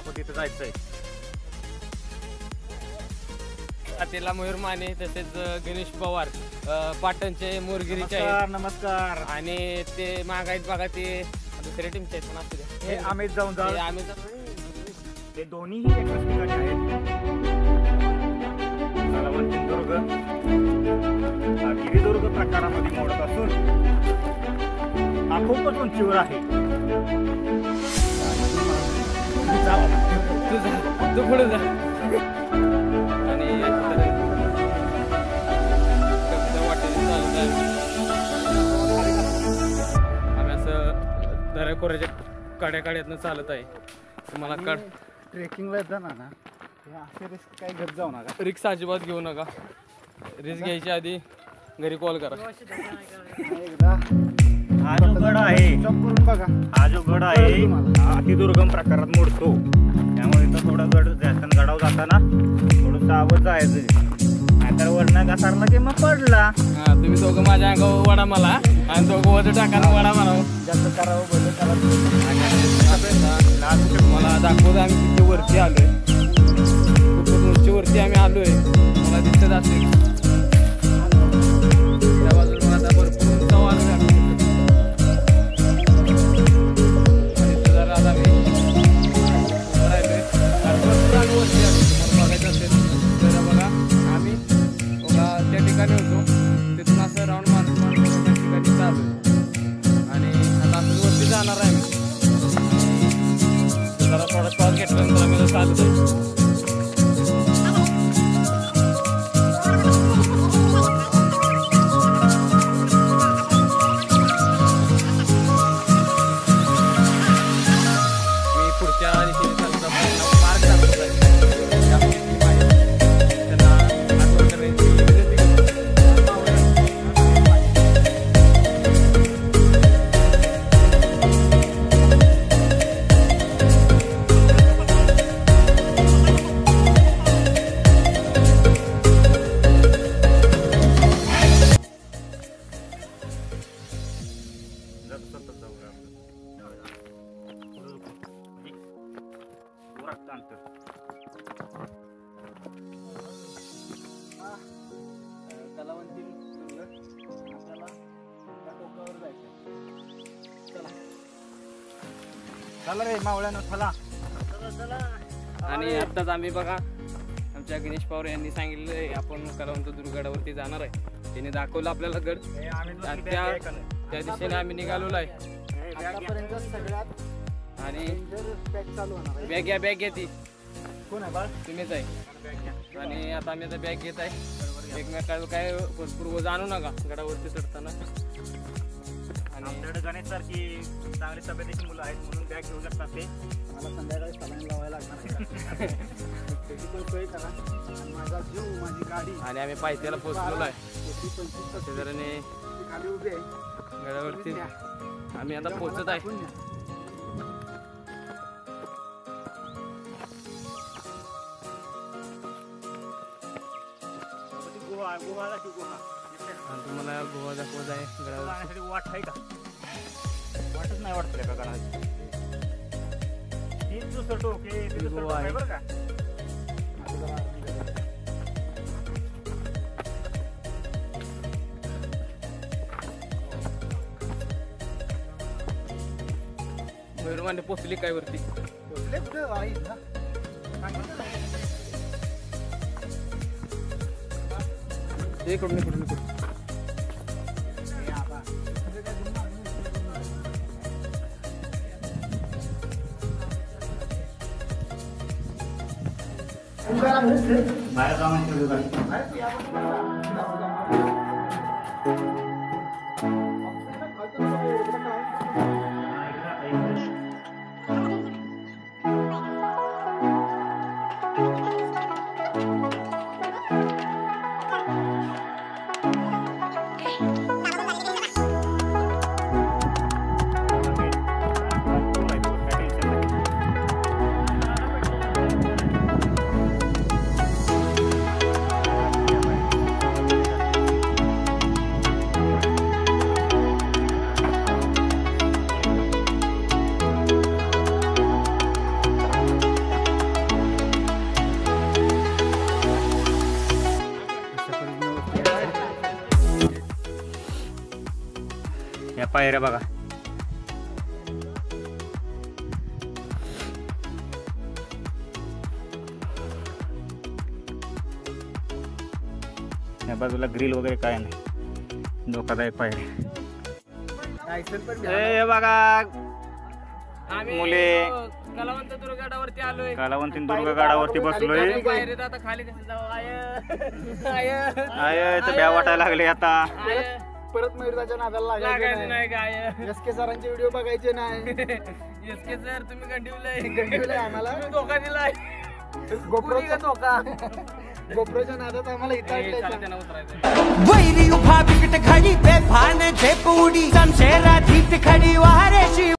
आपण तिथं जायचंय. त्याला मयूर माने तसेच गणेश पवार पाटणचे मोरगिरीचे नमस्कार. आणि ते मागायत बघा ते दुसऱ्या टीमचे आहेत पण असू हे आम्ही जाऊन जाऊ. आम्ही ते दोन्हीही एकाच ठिकाणी आहेत. सिंधुदुर्ग गिरिदुर्ग प्रकारामध्ये मोडत असून हा खूपच उंचीवर आहे. तू पुढे जा. आणि आम्ही असं दऱ्याखोऱ्याच्या काड्याकाड्यातनं चालत आहे. तुम्हाला ट्रेकिंगला येत जाणार ना, असे रिस्क काही घेत जाऊ नका. रिक्स अजिबात घेऊ नका. रिस्क घ्यायच्या आधी घरी कॉल करा. हा जो गड आहे, हा जो गड आहे अतिदुर्गम प्रकारात मोडतो. त्यामुळे इथं थोडा गडावर जाताना थोडं सावध जायचं. नाहीतर वरनं घसरला की मग पडला. तुम्ही दोघं माझ्या अंगावर वडा मला आणि दोघं वजन टाकायला वडा म्हणावं. जास्त करावं बदल करावं. मला दाखवतो आम्ही किती वरती आलोय. खूप उंची वरती आम्ही आलोय. मला दिसत असेल त्या बाजूला मला आता भरपूर उंचाव आलोय आम्ही. जरा आता मी राहिलोय भरपूर आम्ही वरती आलो. तुम्हाला बघायचं असेल तर बघा आम्ही बघा त्या ठिकाणी होतो. तिथून असं राऊंड मारत त्या ठिकाणी चालू आणि आता असं वरती जाणार आहे. जरा थोडा श्वास घेतल्यानंतर आम्ही चालू जाईल. मी पुढच्या दिशेने चालतो मार्ग दाखवत आहे. त्यांना आठवण करायची विनंती करतो. चला रे मावळ्यानं चला. आणि आत्ताच आम्ही बघा आमच्या गणेश पवार यांनी सांगितलं आपण कलावंत दुर्गडावरती जाणार आहे. त्यांनी दाखवलं आपल्याला गड. त्या दिशेने आम्ही निघालेलो आहे. आणि बॅग घ्या ती कोण आहे बाळ? तुम्हीच आहे. आणि आता आम्ही आता बॅग घेत आहे. एकमेकाला काय भरपूर वजन आणू नका गडावरती चढताना. आणि आमच्याकडे गणेश सारखी चांगली तब्येतीची मुलं आहेत म्हणून बॅग घेऊ शकतात. ते मला संध्याकाळी सलाईन लावायला लागणार आहे. त्याची पण सोय करा. माझा जीव माझी गाडी. आणि आम्ही पायथ्याला पोहोचलेलो आहे. शेजाऱ्याने खाली उभी आहे गडावरती आम्ही आता पोहोचत आहे. तुम्हाला गोवा दाखवत आहे गडावर. वाट आहे का? वाटच नाही वाटत का गडाची? तीन दुसरं टोके गोवा आहे बरं का? मयूरमाने पोचली काय वरती? इकडून इकडून इकडून बाहेर जाऊन पायऱ्या बघा. या बाजूला ग्रिल वगैरे काय नाही, धोकादायक पायऱ्या. हे बघा आम्ही मुले कलावंत दुर्गगडावरती आलोय. कलावंतीन दुर्गगडावरती बसलोय. पायरीत आता खाली कसं जाऊ? आय तर ब्या वाटायला लागले आता. परत मयुरदाच्या नादाला लागायचं नाही काय? एसके सरांचे व्हिडिओ बघायचे नाही. एसके सर तुम्ही गंडीवलंय. गंडीवलंय आम्हाला. तुम्ही धोका दिलाय. गोप्रोचा धोका. गोप्रोच्या नादात आम्हाला इथं त्यांना उतरायचं. वैरी उभा बिकट खडी पे भान झेप उडी समशेरा धीट खडी वारेशी